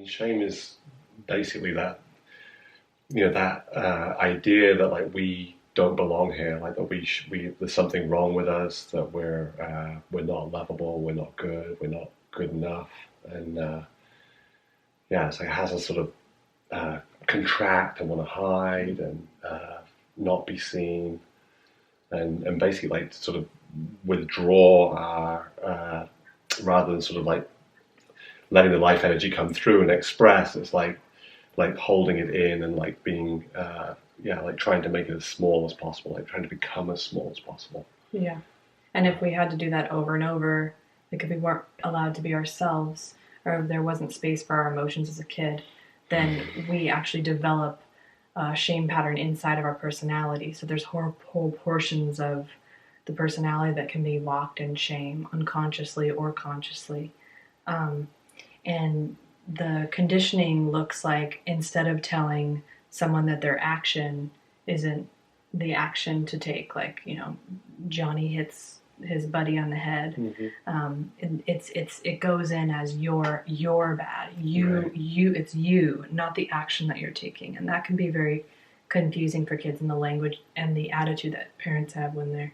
mean, shame is basically that, that idea that like we don't belong here, like that there's something wrong with us, that we're not lovable, we're not good enough, and so it has a sort of contract and want to hide and not be seen, and basically like sort of withdraw our rather than sort of like letting the life energy come through and express. It's like holding it in and like being like trying to make it as small as possible, like trying to become as small as possible. Yeah. And if we had to do that over and over, like if we weren't allowed to be ourselves, or if there wasn't space for our emotions as a kid, then we actually develop a shame pattern inside of our personality. So there's whole portions of the personality that can be locked in shame, unconsciously or consciously. And the conditioning looks like, instead of telling someone that their action isn't the action to take, like, Johnny hits his buddy on the head, and it goes in as you're bad. It's you, not the action that you're taking. And that can be very confusing for kids in the language and the attitude that parents have when they're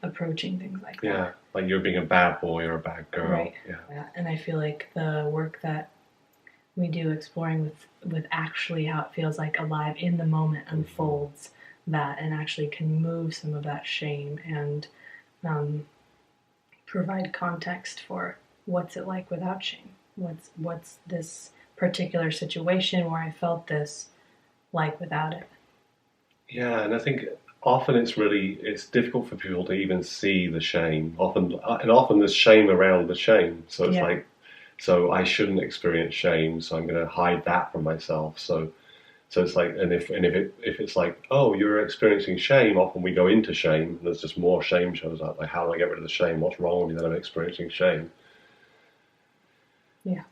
approaching things like that. Yeah, like you're being a bad boy or a bad girl. Right. Yeah. And I feel like the work that we do exploring with actually how it feels like alive in the moment unfolds that, and actually can move some of that shame and provide context for what's it like without shame. What's this particular situation where I felt this like without it? Yeah, and I think often it's difficult for people to even see the shame. Often there's shame around the shame. So it's like, so I shouldn't experience shame, so I'm going to hide that from myself. So it's like, and if it's like, oh, you're experiencing shame, often we go into shame, and there's just more shame shows up. Like, how do I get rid of the shame? What's wrong with me that I'm experiencing shame? Yeah.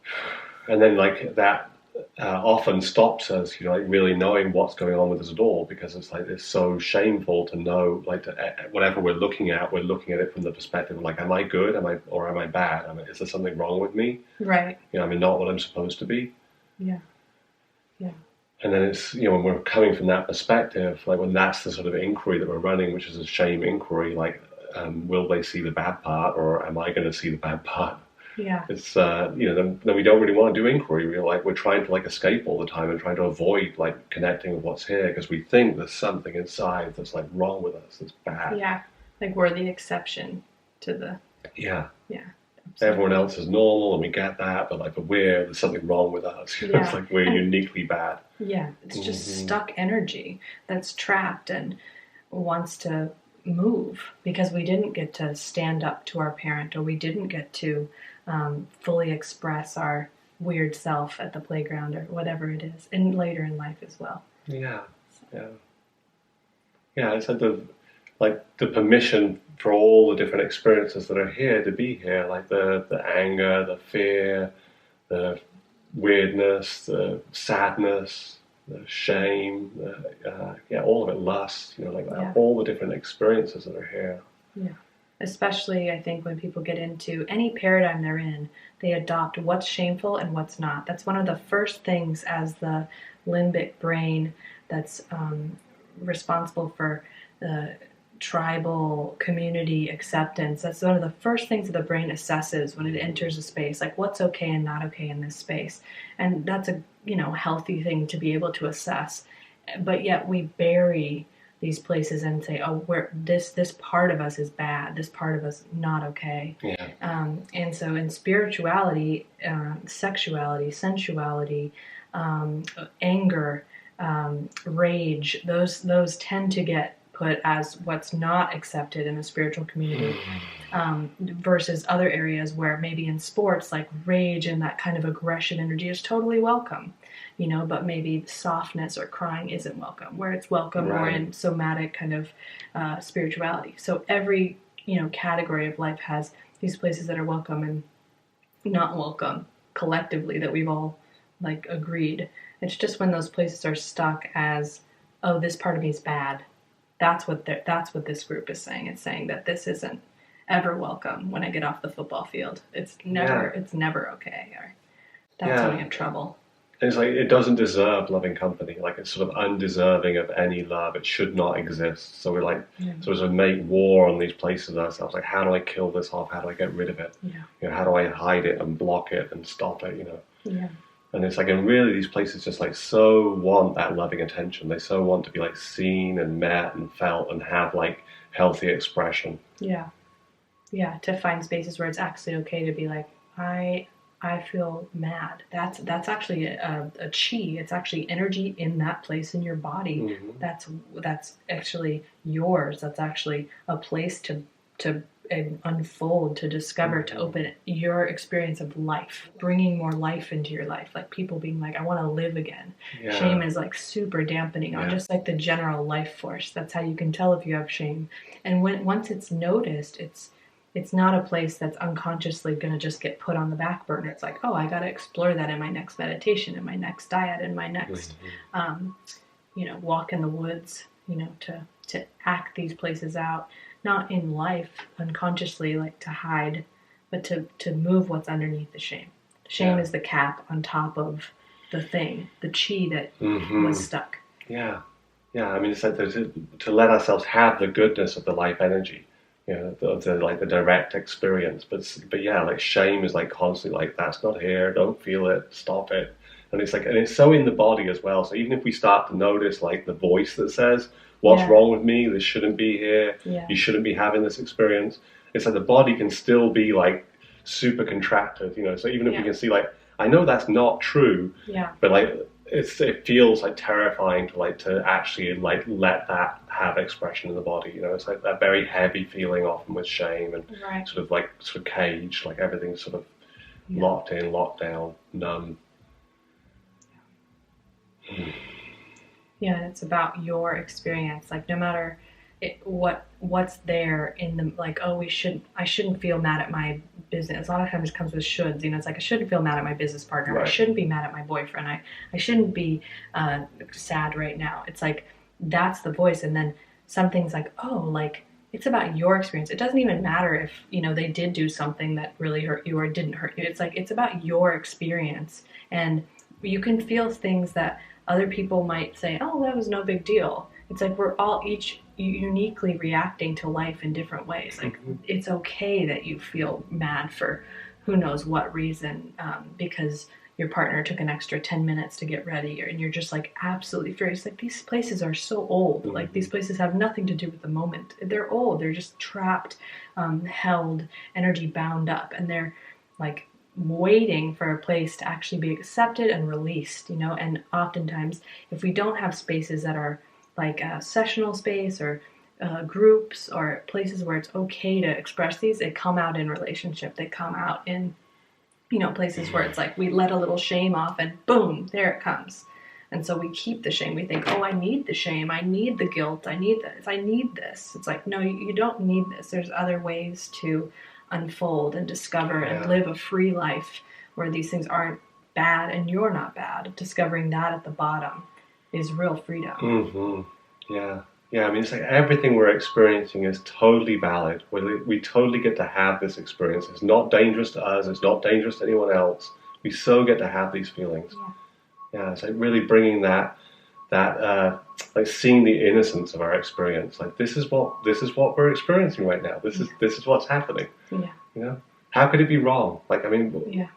And then like that often stops us, like really knowing what's going on with us at all, because it's like it's so shameful to know, like whatever we're looking at it from the perspective of like, am I good? Am I bad? Is there something wrong with me? Right. I'm not what I'm supposed to be. Yeah. Yeah. And then it's, when we're coming from that perspective, like when that's the sort of inquiry that we're running, which is a shame inquiry, like, will they see the bad part, or am I going to see the bad part? Yeah. It's then we don't really want to do inquiry. We're trying to like escape all the time and trying to avoid like connecting with what's here, because we think there's something inside that's like wrong with us, that's bad. Yeah, like we're the exception to the. Yeah. Yeah. Absolutely. Everyone else is normal, and we get that, but like, there's something wrong with us. Yeah. It's like we're uniquely bad. Yeah, it's just stuck energy that's trapped and wants to move, because we didn't get to stand up to our parent, or we didn't get to fully express our weird self at the playground, or whatever it is, and later in life as well. Yeah, yeah. Yeah, it's like the permission for all the different experiences that are here to be here, like the anger, the fear, the weirdness, the sadness, the shame, all of it, lust, all the different experiences that are here. Yeah. Especially, I think, when people get into any paradigm they're in, they adopt what's shameful and what's not. That's one of the first things, as the limbic brain that's responsible for the tribal community acceptance. That's one of the first things that the brain assesses when it enters a space, like what's okay and not okay in this space. And that's a healthy thing to be able to assess. But yet we bury these places and say, oh, this part of us is bad, this part of us not okay. Yeah. And so in spirituality, sexuality, sensuality, anger, rage, those tend to get put as what's not accepted in a spiritual community, versus other areas where maybe in sports, like rage and that kind of aggression energy is totally welcome, but maybe softness or crying isn't welcome, where it's welcome more in somatic kind of spirituality. So every category of life has these places that are welcome and not welcome collectively, that we've all like agreed. It's just when those places are stuck as, oh, this part of me is bad. That's what this group is saying. It's saying that this isn't ever welcome when I get off the football field. It's never okay. That's when we have trouble. And it's like it doesn't deserve loving company. Like it's sort of undeserving of any love. It should not exist. So we're like, sort of make war on these places ourselves. Like, how do I kill this off? How do I get rid of it? Yeah. You know, how do I hide it and block it and stop it? You know. Yeah. And it's like, and really, these places just like so want that loving attention. They so want to be like seen and met and felt and have like healthy expression. Yeah. Yeah. To find spaces where it's actually okay to be like, I feel mad. That's actually a chi. It's actually energy in that place in your body. Mm-hmm. That's actually yours. That's actually a place to unfold, to discover, mm-hmm. to open your experience of life, bringing more life into your life. Like people being like, I want to live again. Yeah. Shame is like super dampening on just like the general life force. That's how you can tell if you have shame. And once it's noticed, it's not a place that's unconsciously going to just get put on the back burner. It's like, oh, I got to explore that in my next meditation, in my next diet, in my next, walk in the woods, to act these places out, not in life unconsciously, like to hide, but to move what's underneath the shame. Shame is the cap on top of the thing, the chi that was stuck. Yeah. Yeah. I mean, it's like to let ourselves have the goodness of the life energy. You know, the direct experience, but yeah, like shame is like constantly like, that's not here, don't feel it, stop it, and it's like, and it's so in the body as well. So even if we start to notice like the voice that says, what's wrong with me? This shouldn't be here. Yeah. You shouldn't be having this experience. It's like the body can still be like super contracted, So even if we can see like, I know that's not true, but like it feels like terrifying to actually like let that have expression in the body. It's like that very heavy feeling often with shame and sort of caged, like everything's sort of locked in, locked down, numb. Yeah, and it's about your experience. Like no matter what's there in the like, oh, I shouldn't feel mad at my business. A lot of times it comes with shoulds. It's like I shouldn't feel mad at my business partner. Right. I shouldn't be mad at my boyfriend. I shouldn't be sad right now. It's like that's the voice, and then something's like, oh, like it's about your experience. It doesn't even matter if they did do something that really hurt you or didn't hurt you. It's like it's about your experience, and you can feel things that other people might say, oh, that was no big deal. It's like we're all each uniquely reacting to life in different ways. Like it's okay that you feel mad for who knows what reason, because your partner took an extra 10 minutes to get ready, and you're just like absolutely furious. Like these places are so old. Like these places have nothing to do with the moment. They're old. They're just trapped, held, energy bound up, and they're like waiting for a place to actually be accepted and released, and oftentimes if we don't have spaces that are like a sessional space or groups or places where it's okay to express these, they come out in relationship, they come out in places where it's like we let a little shame off and boom, there it comes. And so we keep the shame. We think, oh, I need the shame, I need the guilt, I need this. It's like, no, you don't need this. There's other ways to unfold and discover and live a free life where these things aren't bad and you're not bad. Discovering that at the bottom is real freedom. Yeah. I mean, it's like everything we're experiencing is totally valid. We totally get to have this experience. It's not dangerous to us. It's not dangerous to anyone else. We so get to have these feelings. Yeah, it's like really bringing that like seeing the innocence of our experience. Like this is what we're experiencing right now. This is what's happening. Yeah. How could it be wrong? Like, I mean,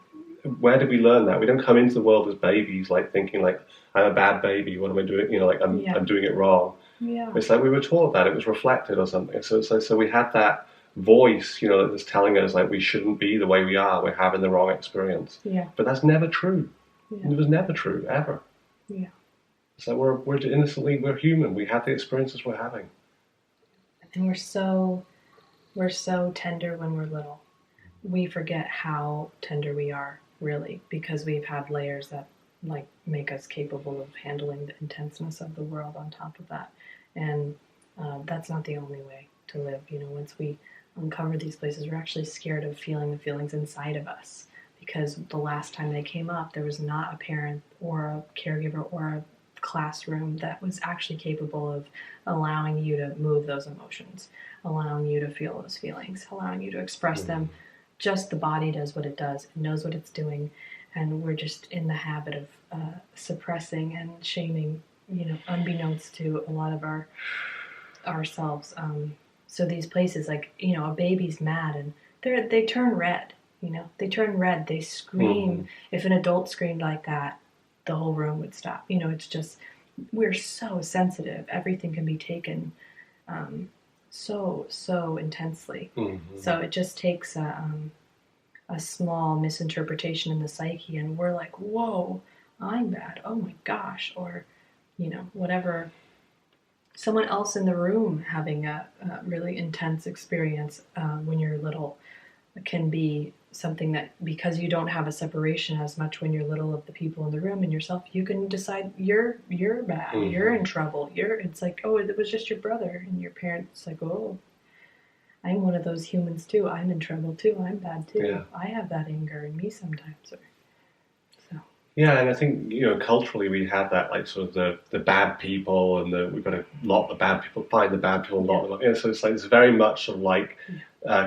where did we learn that? We don't come into the world as babies, like thinking like I'm a bad baby. What am I doing? Like I'm doing it wrong. Yeah. It's like we were taught that it was reflected or something. So we had that voice, that's telling us like we shouldn't be the way we are. We're having the wrong experience. Yeah. But that's never true. Yeah. It was never true ever. Yeah. So we're human. We have the experiences we're having. And we're so tender when we're little. We forget how tender we are, really, because we've had layers that like make us capable of handling the intenseness of the world on top of that. And that's not the only way to live. Once we uncover these places, we're actually scared of feeling the feelings inside of us, because the last time they came up, there was not a parent or a caregiver or a classroom that was actually capable of allowing you to move those emotions, allowing you to feel those feelings, allowing you to express them. Just the body does what it does. It knows what it's doing. and we're just in the habit of suppressing and shaming, unbeknownst to a lot of ourselves. So these places, like, a baby's mad and they turn red. They turn red. They scream. Mm-hmm. If an adult screamed like that, the whole room would stop. It's just, we're so sensitive. Everything can be taken so intensely. Mm-hmm. So it just takes a small misinterpretation in the psyche, and we're like, whoa, I'm bad. Oh my gosh. Or, whatever. Someone else in the room having a really intense experience when you're little can be something that, because you don't have a separation as much when you're little of the people in the room and yourself, you can decide you're bad, mm-hmm. you're in trouble. It's like, oh, it was just your brother, and your parents like, oh, I'm one of those humans too. I'm in trouble too. I'm bad too. Yeah. I have that anger in me sometimes. Yeah, and I think, culturally we have that, like, sort of the bad people, and we've got to lock the bad people, find the bad people, and lock them up. So it's like, it's very much sort of like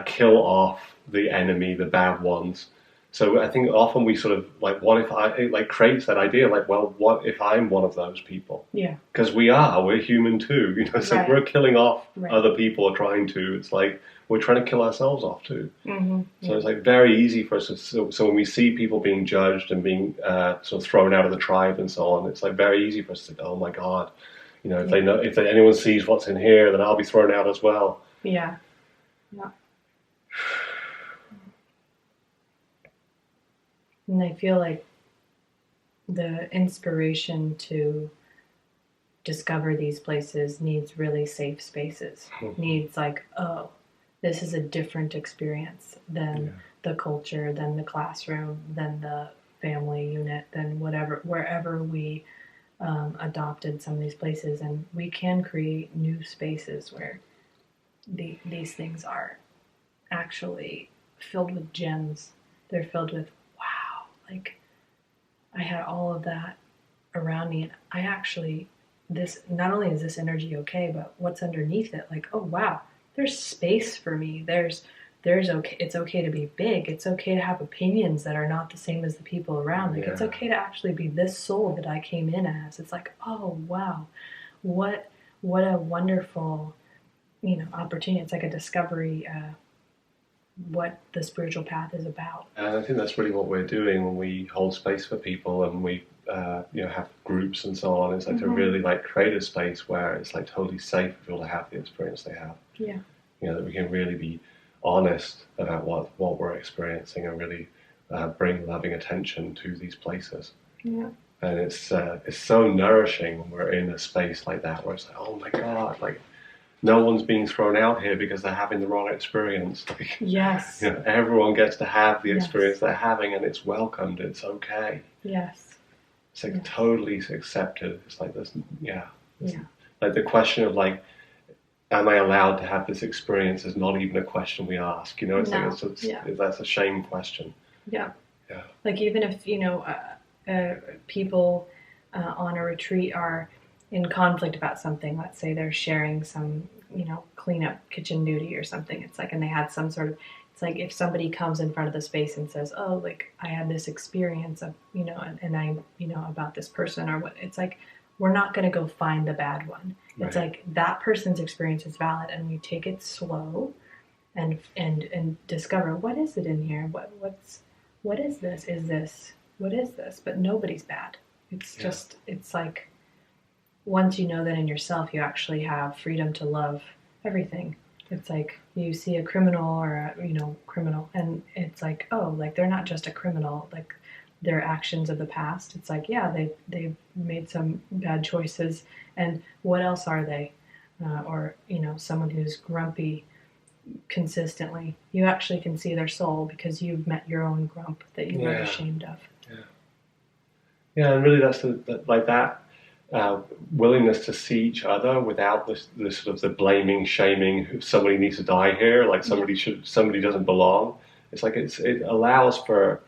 kill off the enemy, the bad ones. So I think often we sort of like, what if it like creates that idea, like, well, what if I'm one of those people? Yeah. Because we're human too, so right. We're killing off right. other people or trying to, it's like, we're trying to kill ourselves off too. Mm-hmm. So it's like very easy for us to, so when we see people being judged and being sort of thrown out of the tribe and so on, it's like very easy for us to go, oh my God, if anyone sees what's in here, then I'll be thrown out as well. Yeah. Yeah. And I feel like the inspiration to discover these places needs really safe spaces. Needs like, oh, this is a different experience than the culture, than the classroom, than the family unit, than wherever we adopted some of these places. And we can create new spaces where these things are actually filled with gems. They're filled with, wow, like, I had all of that around me, and I actually, not only is this energy okay, but what's underneath it, like, oh wow, there's space for me. There's okay. It's okay to be big. It's okay to have opinions that are not the same as the people around. Like, it's okay to actually be this soul that I came in as. It's like, oh wow, what a wonderful, opportunity. It's like a discovery. What the spiritual path is about. And I think that's really what we're doing when we hold space for people and we have groups and so on. It's like mm-hmm. to really like create a space where it's like totally safe for people to have the experience they have. Yeah. That we can really be honest about what we're experiencing and really bring loving attention to these places. Yeah. And it's so nourishing when we're in a space like that where it's like, oh my God, like, no one's being thrown out here because they're having the wrong experience. Like, yes. Everyone gets to have the experience they're having, and it's welcomed. It's okay. Yes. It's like totally accepted. It's like this, like the question of like, am I allowed to have this experience is not even a question we ask. It's like that's a shame question. Yeah. Yeah. Like, even if people on a retreat are in conflict about something, let's say they're sharing some, clean up kitchen duty or something. It's like, and they had some sort of, it's like if somebody comes in front of the space and says, oh, like, I had this experience of, and I, about this person or what, it's like, we're not going to go find the bad one. Right. It's like that person's experience is valid, and we take it slow and discover, what is it in here? What is this? What is this? But nobody's bad. It's just, it's like, once you know that in yourself, you actually have freedom to love everything. It's like you see a criminal or criminal, and it's like, oh, like, they're not just a criminal, like, their actions of the past. It's like, they've made some bad choices, and what else are they? Or someone who's grumpy consistently. You actually can see their soul because you've met your own grump that you were ashamed of. Yeah, and really that's that. Willingness to see each other without this sort of the blaming, shaming. Somebody needs to die here. Like somebody doesn't belong. It's like it allows for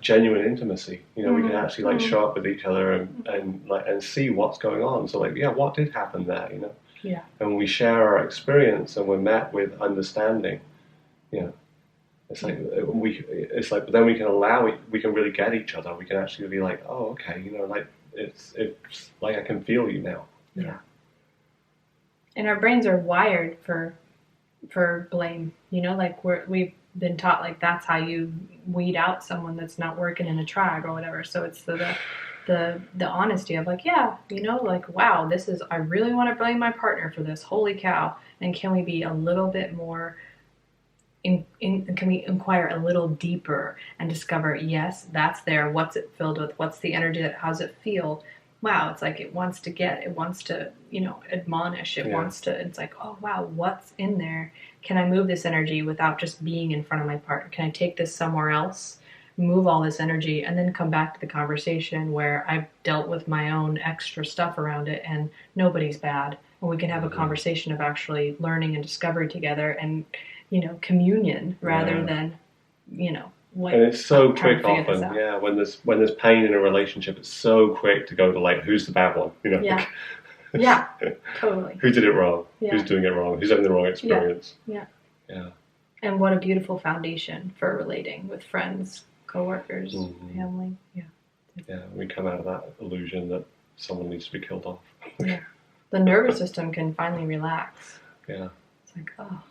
genuine intimacy. We can actually like show up with each other and see what's going on. So like, what did happen there? And we share our experience and we're met with understanding. It's like it's like, but then we can allow it. We can really get each other. We can actually be like, oh, okay, like it's like I can feel you now. Yeah. And our brains are wired for blame. Like we've been taught like that's how you weed out someone that's not working in a tribe or whatever. So it's the honesty of like, yeah, like, wow, I really want to blame my partner for this. Holy cow! And can we be a little bit more? Can we inquire a little deeper and discover, yes, that's there. What's it filled with? What's the energy? How's it feel? Wow, it's like it wants to, admonish. It's like, oh, wow, what's in there? Can I move this energy without just being in front of my partner? Can I take this somewhere else, move all this energy, and then come back to the conversation where I've dealt with my own extra stuff around it and nobody's bad. And we can have a conversation of actually learning and discovery together and, communion rather than, what. And it's so quick often, when there's pain in a relationship, it's so quick to go to like, who's the bad one? Yeah. Yeah, totally. Who did it wrong? Yeah. Who's doing it wrong? Who's having the wrong experience? Yeah. And what a beautiful foundation for relating with friends, coworkers, family. Yeah. Yeah, we come out of that illusion that someone needs to be killed off. Yeah. The nervous system can finally relax. Yeah. It's like, oh.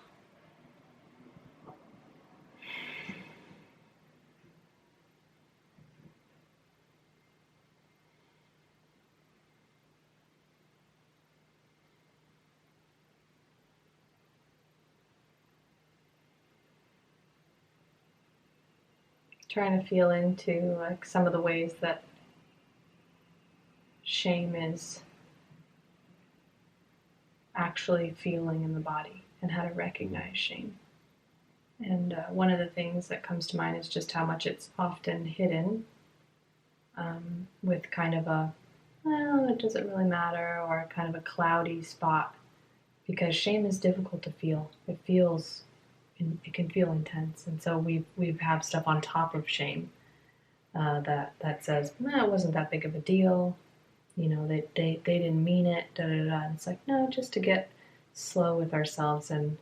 Trying to feel into like some of the ways that shame is actually feeling in the body and how to recognize shame. And one of the things that comes to mind is just how much it's often hidden with kind of a, well, it doesn't really matter, or kind of a cloudy spot, because shame is difficult to feel. It can feel intense, and so we have stuff on top of shame that says, it wasn't that big of a deal, they didn't mean it, da da da. And it's like, no, just to get slow with ourselves and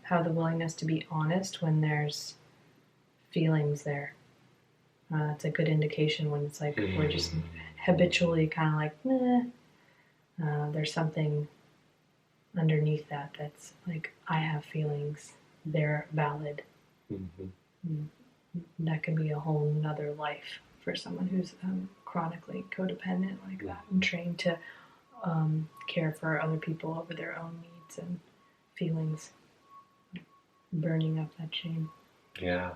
have the willingness to be honest when there's feelings there. It's a good indication when it's like we're just habitually kind of like, there's something underneath that's like, I have feelings, they're valid. That can be a whole nother life for someone who's chronically codependent like that and trained to care for other people over their own needs and feelings, burning up that shame. Yeah.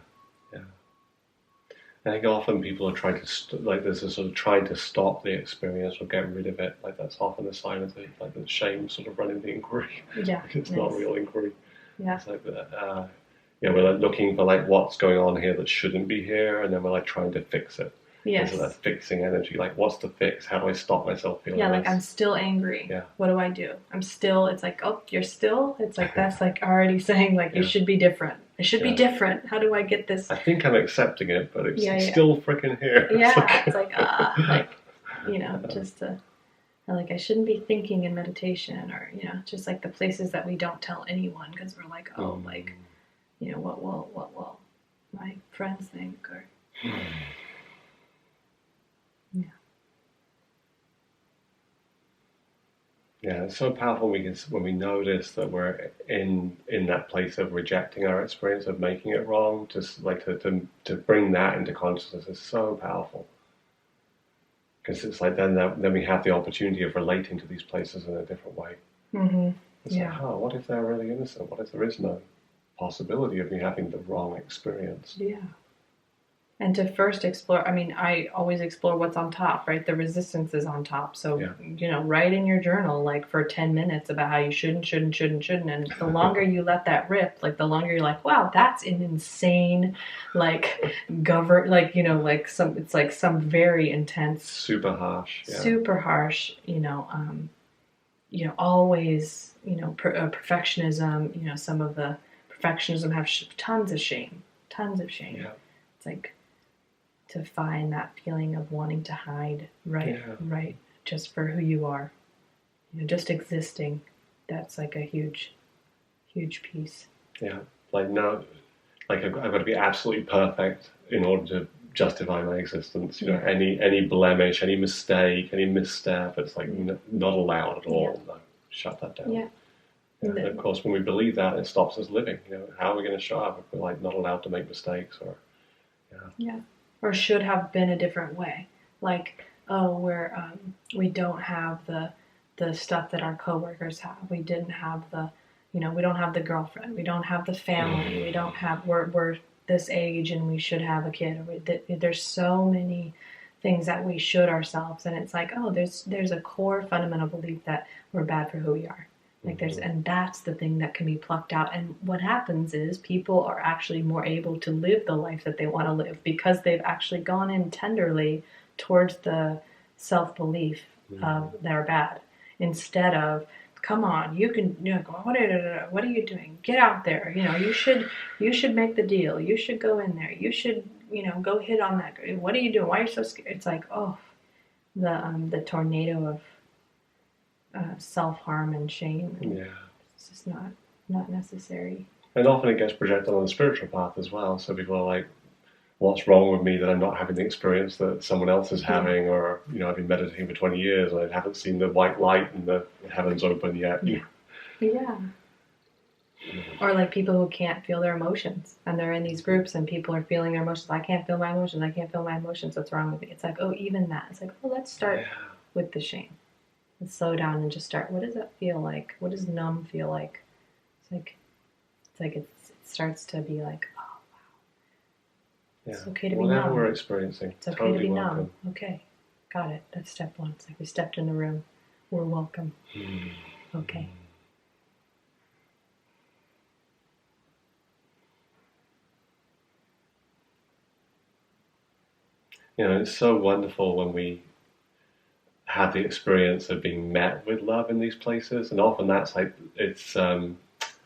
I think often people are trying to there's a sort of trying to stop the experience or get rid of it. Like that's often a sign of the shame sort of running the inquiry. Yeah, it's not real inquiry. Yeah, it's like we're like looking for like what's going on here that shouldn't be here, and then we're like trying to fix it. Yes. So that's fixing energy. Like, what's the fix? How do I stop myself feeling? Yeah, like I'm still angry. Yeah. What do I do? I'm still. It's like, oh, you're still. It's like that's like already saying like you should be different. It should be different. How do I get this? I think I'm accepting it, but it's still freaking here. Yeah, it's like just like I shouldn't be thinking in meditation, or just like the places that we don't tell anyone because we're like, oh, like, what will my friends think, or Yeah, it's so powerful when we notice that we're in that place of rejecting our experience, of making it wrong. Just like to bring that into consciousness is so powerful, because it's like then we have the opportunity of relating to these places in a different way. It's like, what if they're really innocent? What if there is no possibility of me having the wrong experience? Yeah. And to first explore, I mean, I always explore what's on top, right? The resistance is on top. So, write in your journal, like, for 10 minutes about how you shouldn't. And the longer you let that rip, like, the longer you're like, wow, that's an insane, like, it's like some very intense. Super harsh. Yeah. Super harsh, always, perfectionism, some of the perfectionism have tons of shame. Yeah. It's like, to find that feeling of wanting to hide, right, just for who you are, just existing. That's like a huge, huge piece. Yeah, like like I've got to be absolutely perfect in order to justify my existence. You know, Yeah. any blemish, any mistake, any misstep, it's like not allowed at all. Yeah. No, shut that down. Yeah. Yeah, and of course, when we believe that, it stops us living. You know, how are we going to show up if we're like not allowed to make mistakes? Or Yeah. Or should have been a different way. Like, oh, we don't have the stuff that our coworkers have. We didn't have the, we don't have the girlfriend. We don't have the family. We don't have. We're this age and we should have a kid. There's so many things that we should ourselves, and it's like, oh, there's a core fundamental belief that we're bad for who we are. Like and that's the thing that can be plucked out. And what happens is people are actually more able to live the life that they want to live because they've actually gone in tenderly towards the self-belief of they're bad, instead of, come on, you can, what are you doing? Get out there. You should make the deal. You should go in there. You should, go hit on that. What are you doing? Why are you so scared? It's like, oh, the tornado of self-harm and shame. yeah, it's just not necessary. And often it gets projected on the spiritual path as well. So people are like, what's wrong with me that I'm not having the experience that someone else is having? Or, I've been meditating for 20 years and I haven't seen the white light and the heavens open yet. Yeah. Or like people who can't feel their emotions, and they're in these groups and people are feeling their emotions. I can't feel my emotions. I can't feel my emotions. What's wrong with me? It's like, oh, even that. It's like, oh, let's start with the shame. Let's slow down and just start. What does that feel like? What does numb feel like? It's like it starts to be like, oh wow, it's okay to be numb. Whatever we're experiencing, it's okay totally to be welcome. numb. Okay, got it. That's step one. It's like we stepped in the room. We're welcome. Okay. It's so wonderful when we have the experience of being met with love in these places, and often that's like it's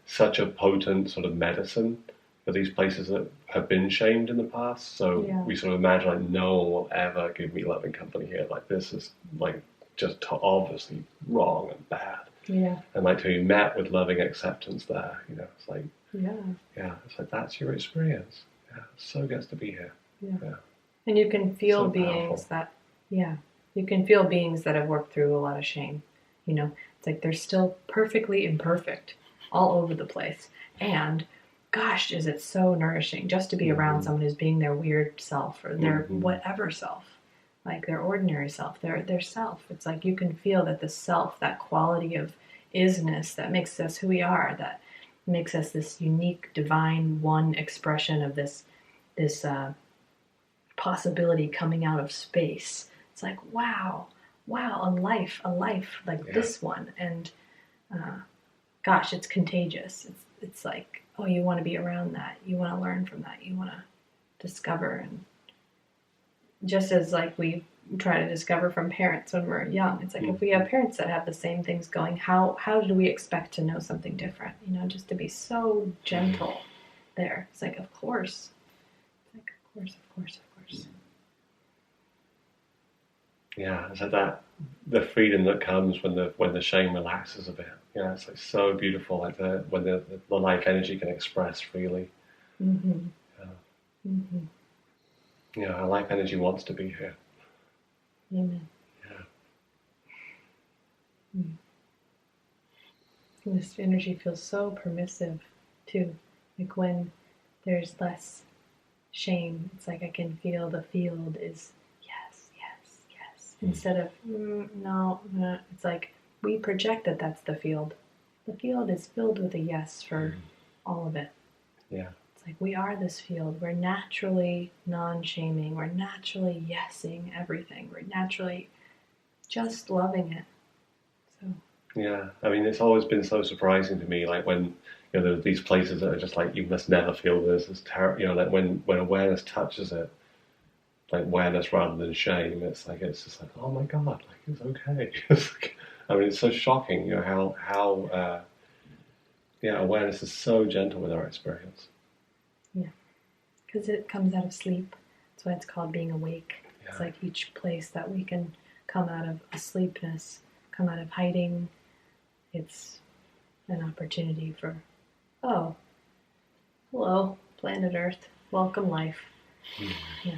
such a potent sort of medicine for these places that have been shamed in the past. So we sort of imagine like no one will ever give me loving company here. Like this is like just obviously wrong and bad. Yeah. And like to be met with loving acceptance there, it's like it's like that's your experience. Yeah, it so gets to be here. Yeah. And you can feel beings that you can feel beings that have worked through a lot of shame. It's like they're still perfectly imperfect all over the place. And gosh, is it so nourishing just to be around someone who's being their weird self or their whatever self, like their ordinary self, their self. It's like you can feel that the self, that quality of isness that makes us who we are, that makes us this unique, divine, one expression of this possibility coming out of space. It's like, wow, a life like this one. And gosh, it's contagious. It's like, oh, you want to be around that. You want to learn from that. You want to discover. And just as like we try to discover from parents when we're young, it's like if we have parents that have the same things going, how do we expect to know something different? Just to be so gentle there. It's like, of course. It's like, of course. Yeah, it's like that, the freedom that comes when the shame relaxes a bit. It's like so beautiful, like when the life energy can express freely. Our life energy wants to be here. Amen. This energy feels so permissive too. Like when there's less shame, it's like I can feel the field is instead of no. It's like we project that that's the field. The field is filled with a yes for all of it. Yeah. It's like we are this field. We're naturally non-shaming. We're naturally yesing everything. We're naturally just loving it. So. Yeah, I mean, it's always been so surprising to me, like when there are these places that are just like you must never feel this. It's like when awareness touches it. Like awareness rather than shame, it's just like, oh my god, like it's okay. I mean, it's so shocking, how awareness is so gentle with our experience. Yeah, because it comes out of sleep. That's why it's called being awake. Yeah. It's like each place that we can come out of asleepness, come out of hiding. It's an opportunity for, oh, hello, Planet Earth, welcome life. Yeah.